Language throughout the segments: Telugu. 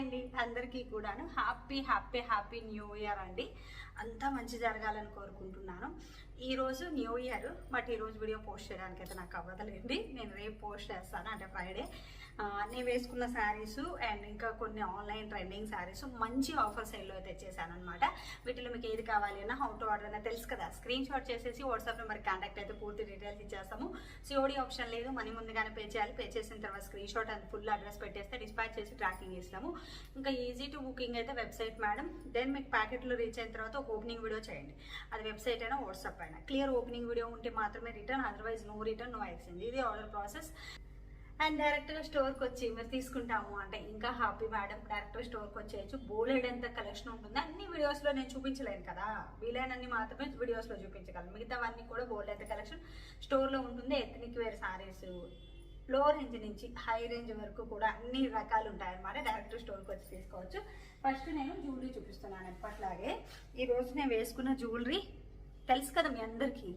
అండి అందరికీ కూడాను happy happy happy new year అండి. అంతా మంచి జరగాలని కోరుకుంటున్నాను. ఈరోజు న్యూ ఇయర్, బట్ ఈరోజు వీడియో పోస్ట్ చేయడానికి అయితే నాకు అవ్వదులేండి. నేను రేపు పోస్ట్ చేస్తాను, అంటే ఫ్రైడే. నేను వేసుకున్న శారీస్ అండ్ ఇంకా కొన్ని ఆన్లైన్ ట్రెండింగ్ శారీస్ మంచి ఆఫర్ సేల్లో అయితే తెచ్చేసాను అనమాట. వీటిలో మీకు ఏది కావాలి అన్నా, హౌ టు ఆర్డర్ అన్నా తెలుసు కదా. స్క్రీన్ షాట్ చేసేసి వాట్సాప్ నెంబర్ కాంటాక్ట్ అయితే పూర్తి డీటెయిల్స్ ఇచ్చేస్తాము. సిఓడి ఆప్షన్ లేదు, మనీ ముందుగానే పే చేయాలి. పే చేసిన తర్వాత screen shot and full address పెట్టేస్తే డిస్పాచ్ చేసి ట్రాకింగ్ ఇస్తాము. ఇంకా ఈజీ టు బుకింగ్ అయితే వెబ్సైట్ మేడం. దెన్ మీకు ప్యాకెట్లో రీచ్ అయిన తర్వాత ఒక ఓపెనింగ్ వీడియో చేయండి. అది వెబ్సైట్ అయినా వాట్సాప్ అయినా. క్లియర్ ఓపెనింగ్ వీడియో ఉంటే మాత్రమే return, otherwise no return no exchange. ఇది ఆర్డర్ ప్రాసెస్. అండ్ డైరెక్ట్గా స్టోర్కి వచ్చి మీరు తీసుకుంటాము అంటే ఇంకా హ్యాపీ మేడం. డైరెక్ట్గా స్టోర్కి వచ్చేయచ్చు. బోలెడంత కలెక్షన్ ఉంటుంది. అన్ని వీడియోస్లో నేను చూపించలేను కదా, వీలైనన్ని మాత్రమే వీడియోస్లో చూపించగలను. మిగతావన్నీ కూడా బోలెడంత కలెక్షన్ స్టోర్లో ఉంటుంది. ఎథనిక్ వేర్ సారీస్, లో రేంజ్ నుంచి హై రేంజ్ వరకు కూడా అన్ని రకాలు ఉంటాయన్నమాట. డైరెక్ట్ స్టోర్కి వచ్చి తీసుకోవచ్చు. ఫస్ట్ నేను జ్యువెలరీ చూపిస్తున్నాను ఎప్పట్లాగే. ఈరోజు నేను వేసుకున్న జ్యువెలరీ తెలుసు కదా మీ అందరికీ,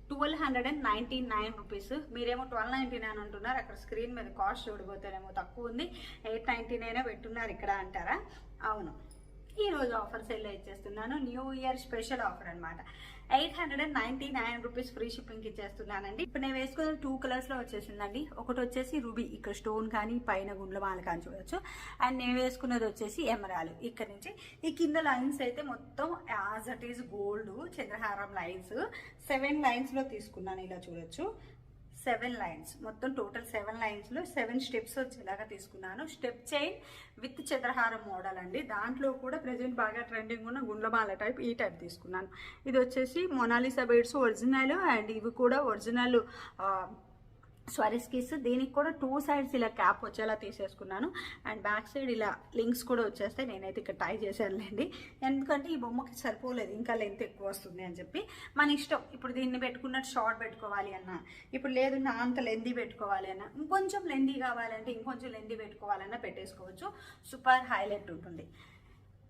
1299 రూపీస్. మీరేమో 1299 అంటున్నారు. అక్కడ స్క్రీన్ మీద కాస్ట్ చూడబోతేనేమో తక్కువ ఉంది, 899 పెట్టున్నారు ఇక్కడ అంటారా? అవును, ఈరోజు ఆఫర్ సెల్ ఇచ్చేస్తున్నాను. న్యూ ఇయర్ స్పెషల్ ఆఫర్ అనమాట. 899 రూపీస్ ఫ్రీ షిప్పింగ్ ఇచ్చేస్తున్నానండి. ఇప్పుడు నేను వేసుకున్న 2 కలర్స్లో వచ్చేసిందండి. ఒకటి వచ్చేసి రూబీ, ఇక్కడ స్టోన్ కానీ పైన గుండ్లమాల కానీ చూడొచ్చు. అండ్ నేను వేసుకున్నది వచ్చేసి ఎమరాల్. ఇక్కడ నుంచి ఈ కింద లైన్స్ అయితే మొత్తం యాజ్ ఇట్ ఈస్ గోల్డ్ చంద్రహారం లైన్స్ 7 లైన్స్లో తీసుకున్నాను. ఇలా చూడొచ్చు, 7 లైన్స్, మొత్తం టోటల్ 7 లైన్స్లో 7 స్టెప్స్ వచ్చేలాగా తీసుకున్నాను. స్టెప్ చైన్ విత్ చంద్రహారం మోడల్ అండి. దాంట్లో కూడా ప్రజెంట్ బాగా ట్రెండింగ్ ఉన్న గుండ్లమాల టైప్, ఈ టైప్ తీసుకున్నాను. ఇది వచ్చేసి మొనాలిసా బీడ్స్ ఒరిజినల్, అండ్ ఇవి కూడా ఒరిజినల్ స్వరిస్కిస్. దీనికి కూడా 2 సైడ్స్ ఇలా క్యాప్ వచ్చేలా తీసేసుకున్నాను. అండ్ బ్యాక్ సైడ్ ఇలా లింక్స్ కూడా వచ్చేస్తాయి. నేనైతే ఇక్కడ టై చేశానులేండి, ఎందుకంటే ఈ బొమ్మకి సరిపోలేదు, ఇంకా లెంత్ ఎక్కువ వస్తుంది అని చెప్పి. మన ఇష్టం. ఇప్పుడు దీన్ని పెట్టుకున్నట్టు షార్ట్ పెట్టుకోవాలి అన్నా, ఇప్పుడు లేదు నా అంత లెందీ పెట్టుకోవాలి అన్నా, ఇంకొంచెం లెందీ కావాలంటే ఇంకొంచెం లెందీ పెట్టుకోవాలన్నా పెట్టేసుకోవచ్చు. సూపర్ హైలైట్ ఉంటుంది.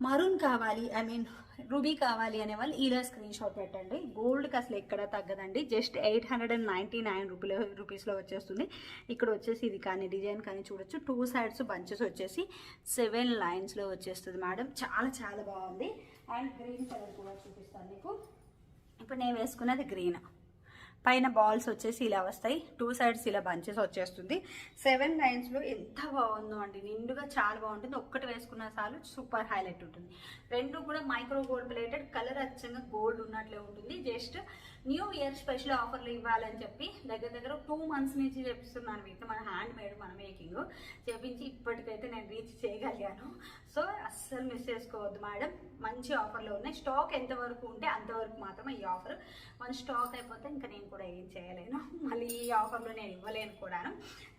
మరూన్ కావాలి, ఐ మీన్ రూబీ కావాలి అనే వాళ్ళు ఇలా స్క్రీన్ షాట్ పెట్టండి. గోల్డ్కి అసలు ఎక్కడ తగ్గదండి. జస్ట్ 899 రూపీస్లో వచ్చేస్తుంది. ఇక్కడ వచ్చేసి ఇది కానీ డిజైన్ కానీ చూడొచ్చు. 2 సైడ్స్ బంచెస్ వచ్చేసి 7 లైన్స్లో వచ్చేస్తుంది మేడం. చాలా చాలా బాగుంది. అండ్ గ్రీన్ కలర్ కూడా చూపిస్తాను మీకు. ఇప్పుడు నేను వేసుకున్నది గ్రీన్. పైన బాల్స్ వచ్చేసి ఇలా వస్తాయి. 2 సైడ్స్ ఇలా బంచెస్ వచ్చేస్తుంది. 7 లైన్స్లో ఎంత బాగుందో అండి, నిండుగా చాలా బాగుంటుంది. ఒక్కటి వేసుకున్న చాలు, సూపర్ హైలైట్ ఉంటుంది. రెండు కూడా మైక్రో గోల్డ్ ప్లేటెడ్, కలర్ అచ్చంగా గోల్డ్ ఉన్నట్లే ఉంటుంది. జస్ట్ న్యూ ఇయర్ స్పెషల్ ఆఫర్లు ఇవ్వాలని చెప్పి దగ్గర 2 మంత్స్ నుంచి చెప్తున్నాను మీకు. మన హ్యాండ్ మేడ్, మన మేకింగ్ చెప్పించి ఇప్పటికైతే నేను రీచ్ చేయగలిగాను. సో అస్సలు మిస్ చేసుకోవద్దు మేడం. మంచి ఆఫర్లో ఉన్నాయి. స్టాక్ ఎంతవరకు ఉంటే అంతవరకు మాత్రమే ఈ ఆఫర్. మన స్టాక్ అయిపోతే ఇంకా నేను కూడా ఏం చేయలేను, మళ్ళీ ఈ ఆఫర్లో నేను ఇవ్వలేను కూడాను.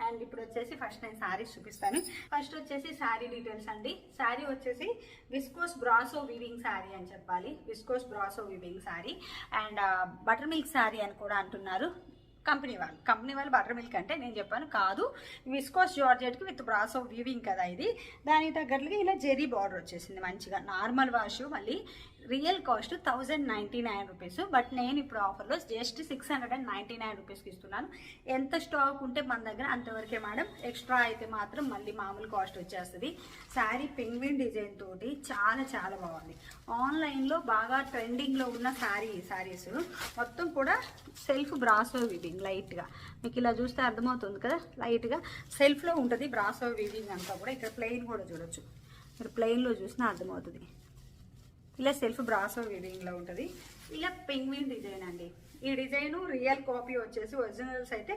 అండ్ ఇప్పుడు వచ్చేసి ఫస్ట్ నేను శారీస్ చూపిస్తాను. ఫస్ట్ వచ్చేసి శారీ డీటెయిల్స్ అండి. శారీ వచ్చేసి విస్కోస్ బ్రాసో వివింగ్ శారీ అని చెప్పాలి. Viscose brasso weaving sari and butter milk sari అని కూడా అంటున్నారు కంపెనీ వాళ్ళు. బటర్ మిల్క్ అంటే నేను చెప్పాను కాదు, విస్కోస్ జార్జెట్కి విత్ బ్రాసో వీవింగ్ కదా ఇది. దానికి తగ్గట్లుగా ఇలా జెరీ బార్డర్ వచ్చేసింది మంచిగా. నార్మల్ వాష్, మళ్ళీ రియల్ కాస్ట్ 1099 రూపీస్. బట్ నేను ఇప్పుడు ఆఫర్లో జస్ట్ 699 రూపీస్కి ఇస్తున్నాను. ఎంత స్టాక్ ఉంటే మన దగ్గర అంతవరకే మేడం. ఎక్స్ట్రా అయితే మాత్రం మళ్ళీ మామూలు కాస్ట్ వచ్చేస్తుంది. శారీ పెంగ్విన్ డిజైన్ తోటి చాలా చాలా బాగుంది. ఆన్లైన్లో బాగా ట్రెండింగ్లో ఉన్న శారీస్ మొత్తం కూడా సెల్ఫ్ బ్రాసో వీవింగ్. లైట్గా మీకు ఇలా చూస్తే అర్థమవుతుంది కదా, లైట్గా సెల్ఫ్లో ఉంటుంది బ్రాసో వీవింగ్ అంతా కూడా. ఇక్కడ ప్లెయిన్ కూడా చూడొచ్చు, మీరు ప్లెయిన్లో చూసినా అర్థమవుతుంది. ఇలా సెల్ఫ్ బ్రాసో వీవింగ్లో ఉంటుంది. ఇలా పెంగ్విన్ డిజైన్ అండి. ఈ డిజైన్ రియల్ కాపీ వచ్చేసి ఒరిజినల్స్ అయితే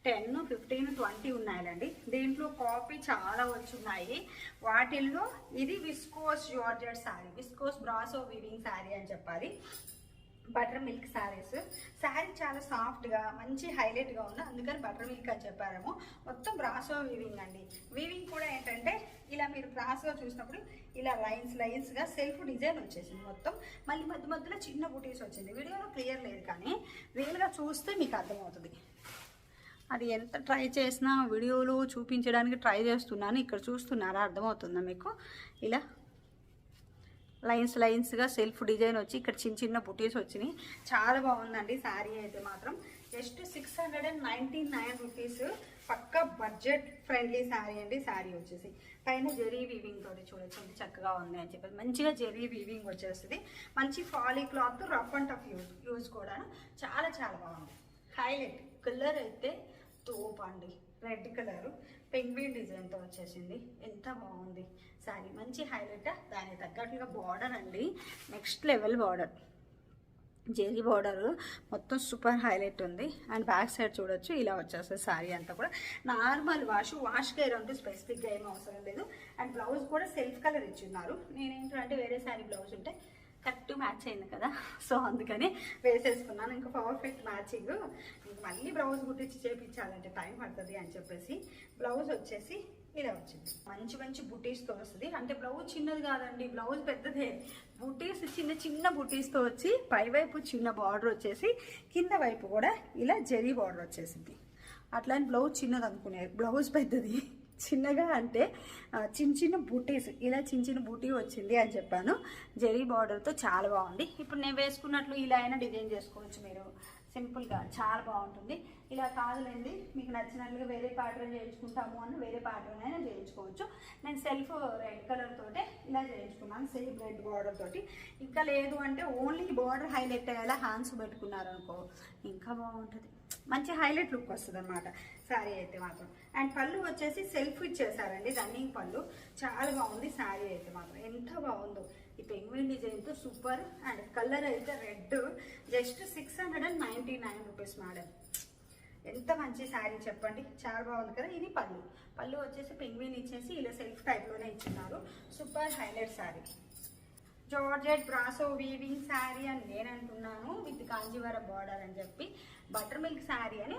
10, 15, 20 ఉన్నాయండి. దీంట్లో కాపీ చాలా వచ్చున్నాయి. వాటిల్లో ఇది viscose georgette sari, viscose brasso weaving sari అని చెప్పాలి. Butter milk saris. శారీ చాలా సాఫ్ట్గా మంచి హైలైట్గా ఉంది, అందుకని బటర్ మిల్క్ అని చెప్పారేమో. మొత్తం బ్రాసో వీవింగ్ అండి. వీవింగ్ కూడా ఏంటంటే ఇలా మీరు క్రాస్గా చూసినప్పుడు ఇలా లైన్స్గా సెల్ఫ్ డిజైన్ వచ్చేసింది మొత్తం. మళ్ళీ మధ్యలో చిన్న బుటీస్ వచ్చింది. వీడియోలో క్లియర్ లేదు కానీ రియల్గా చూస్తే మీకు అర్థమవుతుంది. అది ఎంత ట్రై చేసినా వీడియోలో చూపించడానికి ట్రై చేస్తున్నాను. ఇక్కడ చూస్తున్నారా, అర్థమవుతుందా మీకు? ఇలా లైన్స్గా సెల్ఫ్ డిజైన్ వచ్చి ఇక్కడ చిన్న బుటీస్ వచ్చినాయి. చాలా బాగుందండి శారీ అయితే మాత్రం. జస్ట్ 699 రూపీస్ పక్కా బడ్జెట్ ఫ్రెండ్లీ శారీ అండి. శారీ వచ్చేసి పైన జెరీ వీవింగ్ తోటి చూడొచ్చు ఎంత చక్కగా ఉంది అని చెప్పి మంచిగా జెరీ వీవింగ్ వచ్చేస్తుంది. మంచి folly cloth, rough and tough use కూడా చాలా చాలా బాగుంది. హైలైట్ కలర్ అయితే తోపు అండి, రెడ్ కలర్ పెంగ్విన్ డిజైన్తో వచ్చేసింది. ఎంత బాగుంది శారీ, మంచి హైలైట్. దానికి తగ్గట్టుగా బార్డర్ అండి, next level border, zari border మొత్తం సూపర్ హైలైట్ ఉంది. అండ్ బ్యాక్ సైడ్ చూడొచ్చు ఇలా వచ్చేస్తుంది శారీ అంతా కూడా. నార్మల్ వాష్ కేర్ అంటూ స్పెసిఫిక్గా ఏం అవసరం లేదు. అండ్ బ్లౌజ్ కూడా సెల్ఫ్ కలర్ ఇచ్చున్నారు. నేనేంటంటే వేరే శారీ బ్లౌజ్ ఉంటే కరెక్ట్ మ్యాచ్ అయింది కదా, సో అందుకని వేసేసుకున్నాను. ఇంకా పర్ఫెక్ట్ మ్యాచింగ్. ఇంక మళ్ళీ బ్లౌజ్ కుట్టించి చేయించాలంటే టైం పడుతుంది అని చెప్పేసి బ్లౌజ్ వచ్చేసి ఇలా వచ్చింది. మంచి మంచి బుటీస్తో వస్తుంది. అంటే బ్లౌజ్ చిన్నది కాదండి, బ్లౌజ్ పెద్దదే. బుటీస్ చిన్న చిన్న బుటీస్తో వచ్చి పైవైపు చిన్న బార్డర్ వచ్చేసి కింద వైపు కూడా ఇలా జెరీ బార్డర్ వచ్చేసింది. అట్లానే బ్లౌజ్ చిన్నది అనుకునేది, బ్లౌజ్ పెద్దది. చిన్నగా అంటే చిన్న చిన్న బూటీస్, ఇలా చిన్న చిన్న బూటీ వచ్చింది అని చెప్పాను. జెరీ బార్డర్తో చాలా బాగుంది. ఇప్పుడు నేను వేసుకున్నట్లు ఇలా అయినా డిజైన్ చేసుకోవచ్చు మీరు సింపుల్గా, చాలా బాగుంటుంది. ఇలా కాదులేండి మీకు నచ్చినట్లుగా వేరే ప్యాటర్న్ చేయించుకుంటాము అని వేరే ప్యాటర్న్ అయినా చేయించుకోవచ్చు. నేను సెల్ఫ్ రెడ్ కలర్ తోటే ఇలా చేయించుకున్నాను, సేమ్ రెడ్ బార్డర్ తోటి. ఇంకా లేదు అంటే ఓన్లీ బార్డర్ హైలైట్ అయ్యేలా హ్యాండ్స్ పెట్టుకున్నారనుకో ఇంకా బాగుంటుంది, మంచి హైలైట్ లుక్ వస్తుంది అనమాట శారీ అయితే మాత్రం. అండ్ పళ్ళు వచ్చేసి సెల్ఫ్ ఇచ్చేసారండి, రన్నింగ్ పళ్ళు. చాలా బాగుంది శారీ అయితే మాత్రం, ఎంత బాగుందో. ఈ పెంగ్విన్ డిజైన్తో సూపర్. అండ్ కలర్ అయితే రెడ్, జస్ట్ 699 రూపీస్ మేడం. ఎంత మంచి శారీ చెప్పండి, చాలా బాగుంది కదా. ఇది పళ్ళు, పళ్ళు వచ్చేసి పెంగ్విన్ ఇచ్చేసి ఇలా సెల్ఫ్ టైప్లోనే ఇచ్చిన్నారు. Super highlight sari. Georgette brasso weaving sari అని నేను అంటున్నాను, విత్ కాంజీవరం బార్డర్ అని చెప్పి. బటర్ మిల్క్ శారీ అని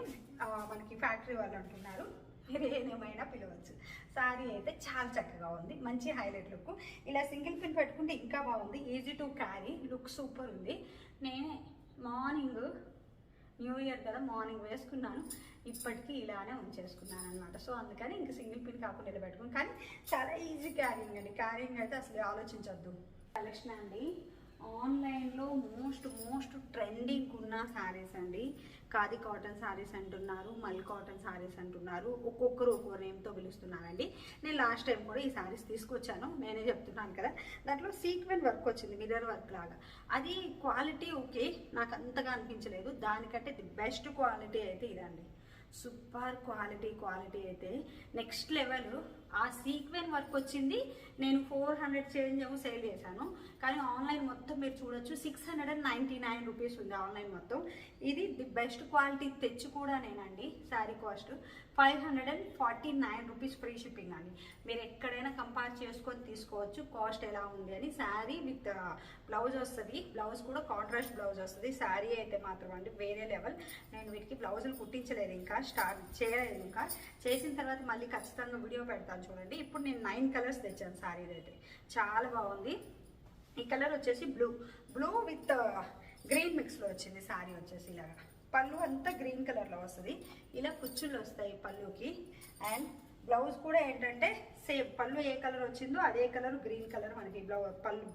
మనకి ఫ్యాక్టరీ వాళ్ళు అంటున్నారు, మీరు ఏమైనా పిలవచ్చు. శారీ అయితే చాలా చక్కగా ఉంది, మంచి హైలైట్ లుక్. ఇలా సింగిల్ పిన్ పెట్టుకుంటే ఇంకా బాగుంది, easy to carry, look super ఉంది. నేనే మార్నింగ్ న్యూ ఇయర్ కదా మార్నింగ్ వేసుకున్నాను, ఇప్పటికీ ఇలానే ఉంచేసుకున్నాను అనమాట. సో అందుకని ఇంకా సింగిల్ పిన్ కాకుండా ఇలా పెట్టుకుని, కానీ చాలా ఈజీ క్యారింగ్ అండి. క్యారింగ్ అయితే అసలు ఆలోచించొద్దు. కలెక్షన్ అండి ఆన్లైన్లో మోస్ట్ ట్రెండింగ్ ఉన్న శారీస్ అండి. ఖాదీ కాటన్ శారీస్ అంటున్నారు, మల్ కాటన్ శారీస్ అంటున్నారు, ఒక్కొక్కరు ఒక్కొక్క నేమ్తో పిలుస్తున్నారండి. నేను లాస్ట్ టైం కూడా ఈ శారీస్ తీసుకొచ్చాను, నేనే చెప్తున్నాను కదా. దాంట్లో సీక్వెన్ వర్క్ వచ్చింది, మిర్రర్ వర్క్ లాగా. అది క్వాలిటీ ఓకే, నాకు అంతగా అనిపించలేదు. దానికంటే ది బెస్ట్ క్వాలిటీ అయితే ఇదండి, సూపర్ క్వాలిటీ అయితే నెక్స్ట్ లెవెల్. ఆ సీక్వెన్ వర్క్ వచ్చింది, నేను 400 చేంజ్ ఏమో సేల్ చేశాను. కానీ ఆన్లైన్ మొత్తం మీరు చూడొచ్చు 699 రూపీస్ ఉంది ఆన్లైన్ మొత్తం. ఇది ది బెస్ట్ క్వాలిటీ తెచ్చి కూడా నేనండి sari cost 549 rupees free shipping అండి. మీరు ఎక్కడైనా కంపేర్ చేసుకొని తీసుకోవచ్చు కాస్ట్ ఎలా ఉంది అని. శారీ విత్ బ్లౌజ్ వస్తుంది, బ్లౌజ్ కూడా కాంట్రాస్ట్ బ్లౌజ్ వస్తుంది. శారీ అయితే మాత్రం అండి వేరే లెవెల్. నేను వీటికి బ్లౌజులు కుట్టించలేదు, ఇంకా స్టార్ట్ చేయలేదు. ఇంకా చేసిన తర్వాత మళ్ళీ ఖచ్చితంగా వీడియో పెడతాను చూడండి. ఇప్పుడు నేను 9 కలర్స్ తెచ్చాను శారీ అయితే, చాలా బాగుంది. ఈ కలర్ వచ్చేసి బ్లూ విత్ గ్రీన్ మిక్స్లో వచ్చింది శారీ వచ్చేసి. ఇలాగా పళ్ళు అంతా గ్రీన్ కలర్లో వస్తుంది, ఇలా కుచ్చుళ్ళు వస్తాయి పళ్ళుకి. అండ్ బ్లౌజ్ కూడా ఏంటంటే సేమ్ పళ్ళు ఏ కలర్ వచ్చిందో అదే కలర్ గ్రీన్ కలర్ మనకి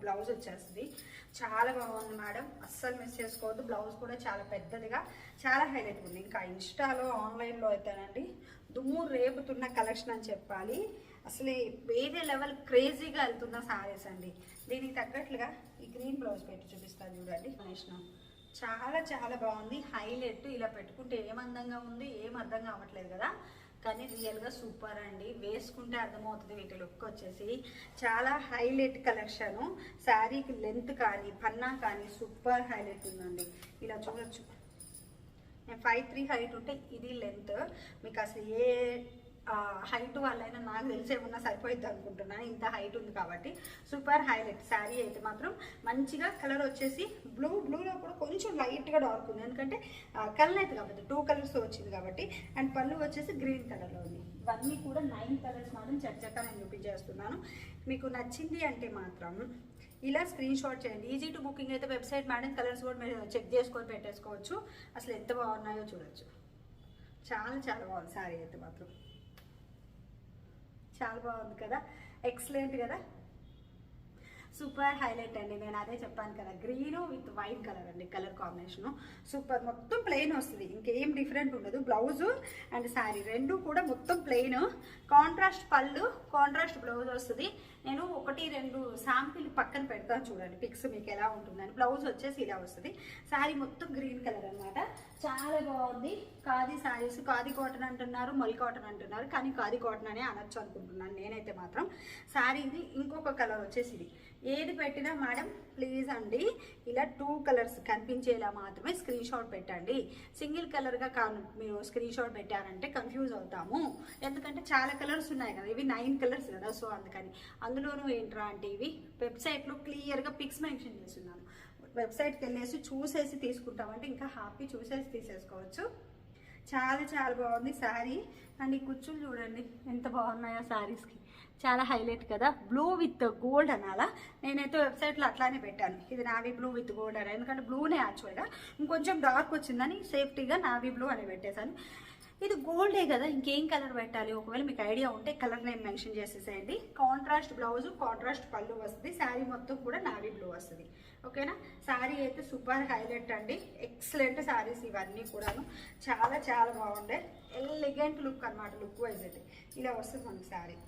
బ్లౌజ్ వచ్చేస్తుంది. చాలా బాగుంది మేడం, అస్సలు మిస్ చేసుకోవద్దు. బ్లౌజ్ కూడా చాలా పెద్దదిగా చాలా హైలైట్ ఉంది. ఇంకా ఇన్స్టాలో ఆన్లైన్లో అయితేనండి దుమ్ము రేపుతున్న కలెక్షన్ అని చెప్పాలి. అసలు వేరే లెవెల్ క్రేజీగా వెళ్తున్న శారీస్ అండి. దీనికి తగ్గట్లుగా ఈ గ్రీన్ బ్లౌజ్ పెట్టి చూపిస్తాను చూడండి. చాలా బాగుంది, హైలైట్. ఇలా పెట్టుకుంటే ఏమందంగా ఉంది, ఏం అర్థం కావట్లేదు కదా, కానీ రియల్గా సూపర్ అండి. వేసుకుంటే అర్థమవుతుంది వీటి లుక్ వచ్చేసి. చాలా హైలైట్ కలెక్షను. శారీకి లెంత్ కానీ పన్నా కానీ సూపర్ హైలైట్ ఉందండి. ఇలా చూడొచ్చు, నేను 5'3" హైట్ ఉంటే ఇది లెంత్. మీకు అసలు ఏ హైట్ వాళ్ళైనా నాకు తెలిసి ఏమన్నా సరిపోయిద్ది అనుకుంటున్నాను, ఇంత హైట్ ఉంది కాబట్టి. సూపర్ హైలైట్ శారీ అయితే మాత్రం. మంచిగా కలర్ వచ్చేసి బ్లూలో కూడా కొంచెం లైట్గా డార్క్ ఉంది, ఎందుకంటే కలర్ అయితే కాబట్టి 2 కలర్స్ వచ్చింది కాబట్టి. అండ్ పళ్ళు వచ్చేసి గ్రీన్ కలర్లో ఉంది. ఇవన్నీ కూడా 9 కలర్స్ మాత్రం చక్కగా నేను చూపించేస్తున్నాను. మీకు నచ్చింది అంటే మాత్రం ఇలా స్క్రీన్ షాట్ చేయండి. ఈజీ టు బుకింగ్ అయితే వెబ్సైట్ మేడం, కలర్స్ కూడా మీరు చెక్ చేసుకొని పెట్టేసుకోవచ్చు. అసలు ఎంత బాగున్నాయో చూడొచ్చు. చాలా బాగుంది శారీ అయితే మాత్రం, చాలా బాగుంది కదా, ఎక్సలెంట్ కదా. సూపర్ హైలైట్ అండి. నేను అదే చెప్పాను కదా, గ్రీన్ విత్ వైట్ కలర్ అండి, కలర్ కాంబినేషన్ సూపర్. మొత్తం ప్లెయిన్ వస్తుంది, ఇంకేం డిఫరెంట్ ఉండదు. బ్లౌజ్ అండ్ శారీ రెండు కూడా మొత్తం ప్లెయిన్, కాంట్రాస్ట్ పళ్ళు, కాంట్రాస్ట్ బ్లౌజ్ వస్తుంది. నేను 1-2 శాంపిల్ పక్కన పెడతాను చూడండి, పిక్స్ మీకు ఎలా ఉంటుందని. బ్లౌజ్ వచ్చేసి ఇలా వస్తుంది. శారీ మొత్తం గ్రీన్ కలర్ అనమాట, చాలా బాగుంది. ఖాదీ శారీస్, ఖాదీ కాటన్ అంటున్నారు, మల్ కాటన్ అంటున్నారు, కానీ ఖాదీ కాటన్ అనే అనొచ్చు అనుకుంటున్నాను నేనైతే మాత్రం. శారీది ఇంకొక కలర్ వచ్చేసి ఇది. ఏది పెట్టినా మేడం ప్లీజ్ అండి ఇలా 2 కలర్స్ కనిపించేలా మాత్రమే స్క్రీన్ షాట్ పెట్టండి. సింగిల్ కలర్గా కాను మీరు స్క్రీన్ షాట్ పెట్టారంటే కన్ఫ్యూజ్ అవుతాము. ఎందుకంటే చాలా కలర్స్ ఉన్నాయి కదా, ఇవి 9 కలర్స్ కదా, సో అందుకని. అందులోనూ ఏంట్రా అంటే ఇవి వెబ్సైట్లో క్లియర్గా పిక్స్ మెన్షన్ చేస్తున్నాను. వెబ్సైట్కి వెళ్ళేసి చూసేసి తీసుకుంటామంటే ఇంకా హ్యాపీ, చూసేసి తీసేసుకోవచ్చు. చాలా చాలా బాగుంది శారీ. అండ్ ఈ కుచ్చులు చూడండి ఎంత బాగున్నాయో శారీస్కి, చాలా హైలైట్ కదా. బ్లూ విత్ గోల్డ్ అనాలా, నేనైతే వెబ్సైట్లో అట్లానే పెట్టాను. ఇది నావీ బ్లూ విత్ గోల్డ్ అని, ఎందుకంటే బ్లూనే యాక్చువల్గా, ఇంకొంచెం డార్క్ వచ్చిందని సేఫ్టీగా నావీ బ్లూ అని పెట్టేశాను. ఇది గోల్డే కదా, ఇంకేం కలర్ పెట్టాలి? ఒకవేళ మీకు ఐడియా ఉంటే కలర్ నేను మెన్షన్ చేసేసేయండి. కాంట్రాస్ట్ బ్లౌజ్, కాంట్రాస్ట్ పళ్ళు వస్తుంది. శారీ మొత్తం కూడా నావీ బ్లూ వస్తుంది. ఓకేనా? శారీ అయితే సూపర్ హైలైట్ అండి, ఎక్సలెంట్ శారీస్ ఇవన్నీ కూడాను. చాలా చాలా బాగుండే, ఎలిగెంట్ లుక్ అనమాట. లుక్ వైజ్ అయితే ఇలా వస్తుంది మనకి శారీ.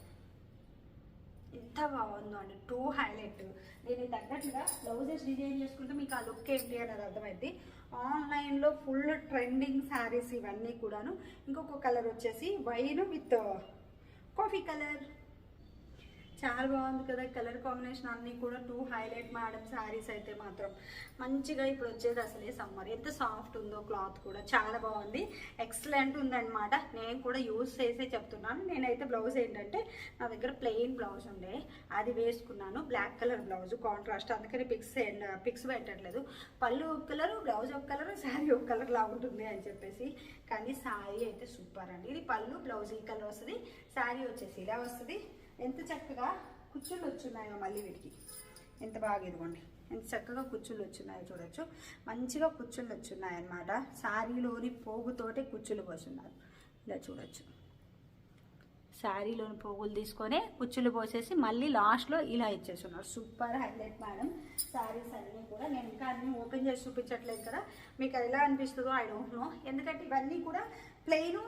ఎంత బాగుందో అండి, 2 హైలైట్. దీనికి తగ్గట్టుగా బ్లౌజెస్ డిజైన్ చేసుకుంటే మీకు ఆ లుక్ ఏంటి అనేది అర్థమైంది. ఆన్లైన్లో ఫుల్ ట్రెండింగ్ శారీస్ ఇవన్నీ కూడాను. ఇంకొక కలర్ వచ్చేసి వైన్ విత్ కాఫీ కలర్, చాలా బాగుంది కదా కలర్ కాంబినేషన్. అన్నీ కూడా 2 హైలైట్ మేడం శారీస్ అయితే మాత్రం. మంచిగా ఇప్పుడు వచ్చేది అసలే సమ్మర్, ఎంత సాఫ్ట్ ఉందో క్లాత్ కూడా, చాలా బాగుంది, ఎక్సలెంట్ ఉందన్నమాట. నేను కూడా యూజ్ చేసే చెప్తున్నాను. నేనైతే బ్లౌజ్ ఏంటంటే నా దగ్గర ప్లెయిన్ బ్లౌజ్ ఉండే, అది వేసుకున్నాను. బ్లాక్ కలర్ బ్లౌజ్ కాంట్రాస్ట్, అందుకని పిక్స్ పెట్టట్లేదు. పళ్ళు ఒక కలరు, బ్లౌజ్ ఒక కలరు, శారీ ఒక కలర్ లా ఉంటుంది అని చెప్పేసి. కానీ శారీ అయితే సూపర్ అండి. ఇది పళ్ళు, బ్లౌజ్ ఈ కలర్ వస్తుంది, శారీ వచ్చేసి ఇలా వస్తుంది. ఎంత చక్కగా కుచ్చుళ్ళు వచ్చున్నాయో మళ్ళీ వీటికి, ఎంత బాగా ఇదిగోండి ఎంత చక్కగా కుచ్చుళ్ళు వచ్చున్నాయో చూడొచ్చు. మంచిగా కుచ్చుళ్ళు వచ్చున్నాయి అన్నమాట. శారీలోని పోగుతోటే కుచ్చులు పోసున్నారు, ఇలా చూడొచ్చు. శారీలోని పోగులు తీసుకొని కుచ్చులు పోసేసి మళ్ళీ లాస్ట్లో ఇలా ఇచ్చేస్తున్నారు. సూపర్ హైలైట్ మేడం శారీస్ అన్నీ కూడా. నేను ఇంకా అన్నీ ఓపెన్ చేసి చూపించట్లేదు కదా, మీకు ఎలా అనిపిస్తుందో ఐ డోంట్ నో. ఎందుకంటే ఇవన్నీ కూడా ప్లెయిన్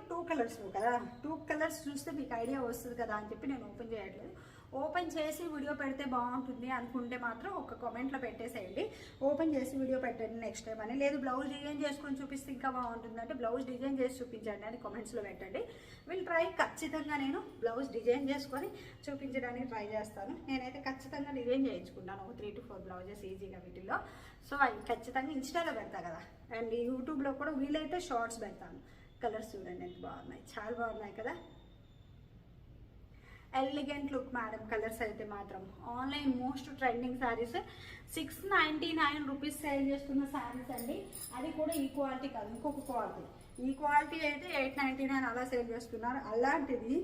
2 కలర్స్ కదా, 2 కలర్స్ చూస్తే మీకు ఐడియా వస్తుంది కదా అని చెప్పి నేను ఓపెన్ చేయట్లేదు. ఓపెన్ చేసి వీడియో పెడితే బాగుంటుంది అనుకుంటే మాత్రం ఒక కామెంట్లో పెట్టేసేయండి, ఓపెన్ చేసి వీడియో పెట్టండి నెక్స్ట్ టైం అని. లేదు బ్లౌజ్ డిజైన్ చేసుకొని చూపిస్తే ఇంకా బాగుంటుంది అంటే బ్లౌజ్ డిజైన్ చేసి చూపించండి అని కామెంట్స్లో పెట్టండి. వీళ్ళు ట్రై, ఖచ్చితంగా నేను బ్లౌజ్ డిజైన్ చేసుకొని చూపించడానికి ట్రై చేస్తాను. నేనైతే ఖచ్చితంగా డిజైన్ చేయించుకుంటాను ఒక 3 to 4 బ్లౌజెస్ ఈజీగా వీటిల్లో. సో అవి ఖచ్చితంగా ఇన్స్టాలో పెడతా కదా, అండ్ యూట్యూబ్లో కూడా వీలైతే షార్ట్స్ పెడతాను. కలర్స్ చూడండి ఎంత బాగున్నాయి, చాలా బాగున్నాయి కదా. ఎలిగెంట్ లుక్ మేడం కలర్స్ అయితే మాత్రం. Online most trending saris 699 rupees sale చేస్తున్న శారీస్ అండి. అది కూడా ఈ క్వాలిటీ కాదు, ఇంకొక క్వాలిటీ. ఈ క్వాలిటీ అయితే 899 అలా సేల్ చేస్తున్నారు. అలాంటిది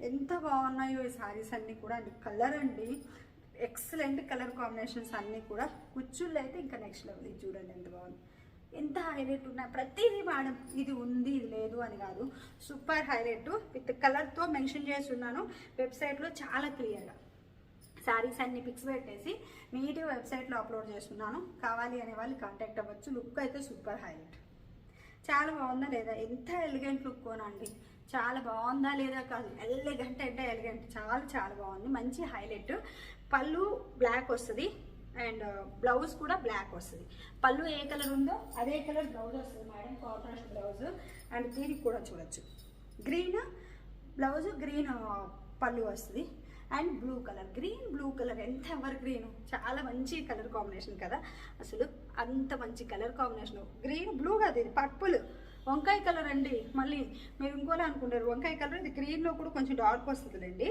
ఎంత బాగున్నాయో ఈ శారీస్ అన్నీ కూడా అండి. కలర్ అండి ఎక్సలెంట్ కలర్ కాంబినేషన్స్ అన్నీ కూడా. కుచ్చుళ్ళు అయితే ఇంకా నెక్స్ట్ లెవెల్. ఇది చూడండి ఎంత బాగుంది, ఎంత హైలైట్ ఉన్నాయి. ప్రతిదీ మేడం ఇది ఉంది ఇది లేదు అని కాదు, సూపర్ హైలైట్ విత్ కలర్తో మెన్షన్ చేస్తున్నాను వెబ్సైట్లో చాలా క్లియర్గా. శారీస్ అన్ని పిక్స్ పెట్టేసి నీట్గా వెబ్సైట్లో అప్లోడ్ చేస్తున్నాను. కావాలి అనే వాళ్ళు కాంటాక్ట్ అవ్వచ్చు. లుక్ అయితే సూపర్ హైలైట్. చాలా బాగుందా లేదా? ఎంత ఎలిగెంట్ లుక్ అండి, చాలా బాగుందా లేదా కాదు, ఎలిగెంట్ అంటే ఎలిగెంట్, చాలా చాలా బాగుంది. మంచి హైలైట్. పళ్ళు బ్లాక్ వస్తుంది అండ్ బ్లౌజ్ కూడా బ్లాక్ వస్తుంది. పళ్ళు ఏ కలర్ ఉందో అదే కలర్ బ్లౌజ్ వస్తుంది మేడం, కాంట్రాస్ట్ బ్లౌజ్. అండ్ దీనికి కూడా చూడొచ్చు, గ్రీన్ బ్లౌజ్, గ్రీన్ పళ్ళు వస్తుంది. And blue colour, green blue colour, ఎంత ఎవర్ గ్రీన్, చాలా మంచి కలర్ కాంబినేషన్ కదా అసలు. అంత మంచి కలర్ కాంబినేషన్. గ్రీన్ బ్లూ కాదు, ఇది పర్పుల్ వంకాయ కలర్ అండి. మళ్ళీ మీరు ఇంకోలా అనుకుంటారు, వంకాయ కలర్ ఇది గ్రీన్లో కూడా కొంచెం డార్క్ వస్తుందిలేండి,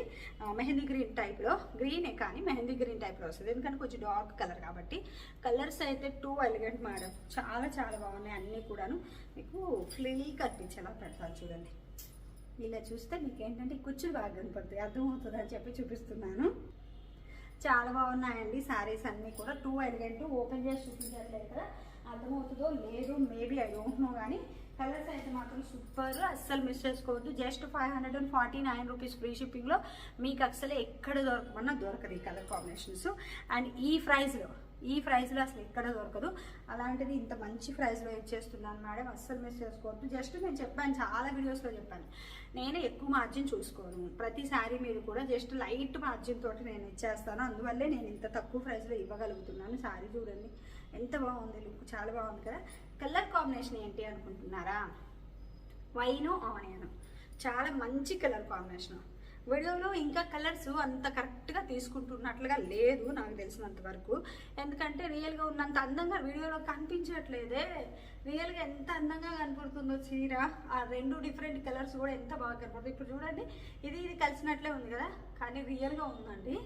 మెహందీ గ్రీన్ టైప్లో. గ్రీనే కానీ మెహందీ గ్రీన్ టైప్లో వస్తుంది, ఎందుకంటే కొంచెం డార్క్ కలర్ కాబట్టి. కలర్స్ అయితే 2 ఎలిగెంట్ మేడం, చాలా చాలా బాగున్నాయి అన్నీ కూడాను. మీకు ఫ్రీగా కనిపించేలా పెడతాను చూడండి. ఇలా చూస్తే మీకు ఏంటంటే కుచ్చులు బాగా కనపడతాయి, అర్థమవుతుంది అని చెప్పి చూపిస్తున్నాను. చాలా బాగున్నాయండి శారీస్ అన్నీ కూడా. 2 ఎలిగెంట్. ఓపెన్ చేసి చూపించట్లేదు కదా, అర్థమవుతుందో లేదు మేబీ ఐ డోంట్ నో, కానీ కలర్స్ అయితే మాత్రం సూపర్, అస్సలు మిస్ చేసుకోవద్దు. జస్ట్ 549 రూపీస్ ఫ్రీ షిప్పింగ్లో మీకు అసలు ఎక్కడ దొరకమన్నా దొరకదు ఈ కలర్ కాంబినేషన్స్. అండ్ ఈ ప్రైస్లో అసలు ఎక్కడ దొరకదు. అలాంటిది ఇంత మంచి ప్రైస్లో ఇచ్చేస్తున్నాను మేడం, అస్సలు మిస్ చేసుకోవద్దు. జస్ట్ నేను చెప్పాను, చాలా వీడియోస్లో చెప్పాను, నేను ఎక్కువ మార్జిన్ చూసుకోను. ప్రతి శారీ మీద కూడా జస్ట్ లైట్ మార్జిన్ తోటి నేను ఇచ్చేస్తాను. అందువల్లే నేను ఇంత తక్కువ ప్రైస్లో ఇవ్వగలుగుతున్నాను. శారీ చూడండి ఎంత బాగుంది, లుక్ చాలా బాగుంది కదా. కలర్ కాంబినేషన్ ఏంటి అనుకుంటున్నారా? వైను ఆనియన్, చాలా మంచి కలర్ కాంబినేషన్. వీడియోలో ఇంకా కలర్స్ అంత కరెక్ట్గా తీసుకుంటున్నట్లుగా లేదు నాకు తెలిసినంత వరకు. ఎందుకంటే రియల్గా ఉన్నంత అందంగా వీడియోలో కనిపించట్లేదే. రియల్గా ఎంత అందంగా కనపడుతుందో చీర, ఆ రెండు డిఫరెంట్ కలర్స్ కూడా ఎంత బాగా కనపడుతుంది. ఇప్పుడు చూడండి, ఇది కలిసినట్లే ఉంది కదా, కానీ రియల్గా ఉందండి.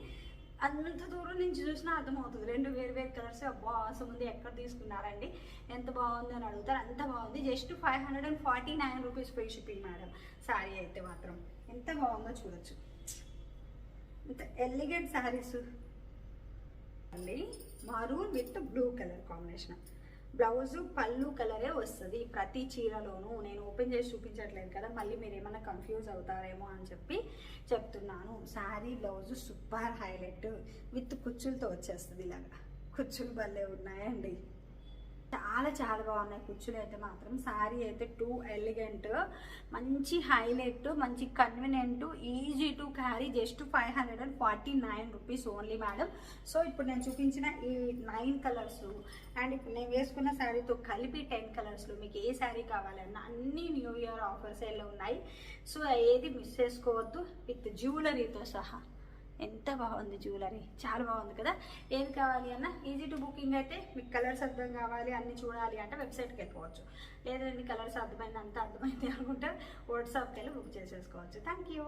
అంత దూరం నుంచి చూసినా అర్థమవుతుంది, రెండు వేరు కలర్స్. అబ్బా అసలు ముందు ఎక్కడ తీసుకున్నారండి, ఎంత బాగుంది అని అడుగుతారు, అంత బాగుంది. Just 549 rupees free shipping madam. Sari అయితే మాత్రం ఎంత బాగుందో చూడొచ్చు, ఇంత ఎలిగెంట్ శారీస్ అండి. Maroon with blue colour combination. Blouse పళ్ళు కలరే వస్తుంది ప్రతి చీరలోనూ. నేను ఓపెన్ చేసి చూపించట్లేదు కదా, మళ్ళీ మీరు ఏమైనా కన్ఫ్యూజ్ అవుతారేమో అని చెప్పి చెప్తున్నాను. Sari blouse super highlight with కుచ్చులతో వచ్చేస్తుంది. ఇలాగా కుచ్చులు భలే ఉన్నాయండి, చాలా బాగున్నాయి కుచ్చులు అయితే మాత్రం. శారీ అయితే టూ ఎలిగెంట్, మంచి హైలైట్, మంచి convenient, easy to carry. Just 549 rupees only madam. So ఇప్పుడు నేను చూపించిన ఈ 9 కలర్స్ అండ్ ఇప్పుడు నేను వేసుకున్న శారీతో కలిపి 10 కలర్స్లో మీకు ఏ శారీ కావాలన్నా అన్ని న్యూ ఇయర్ ఆఫర్ సేల్లో ఉన్నాయి. సో ఏది మిస్ చేసుకోవద్దు, విత్ జ్యువెలరీతో సహా. ఎంత బాగుంది జ్యువెలరీ, చాలా బాగుంది కదా. ఏది కావాలి అన్న ఈజీ టు బుకింగ్. అయితే మీకు కలర్స్ అర్థం కావాలి, అన్ని చూడాలి అంటే వెబ్సైట్కి వెళ్ళిపోవచ్చు. లేదండి కలర్స్ అర్థమైంది, అంతా అర్థమైంది అనుకుంటే వాట్సాప్కి వెళ్ళి బుక్ చేసేసుకోవచ్చు. Thank you.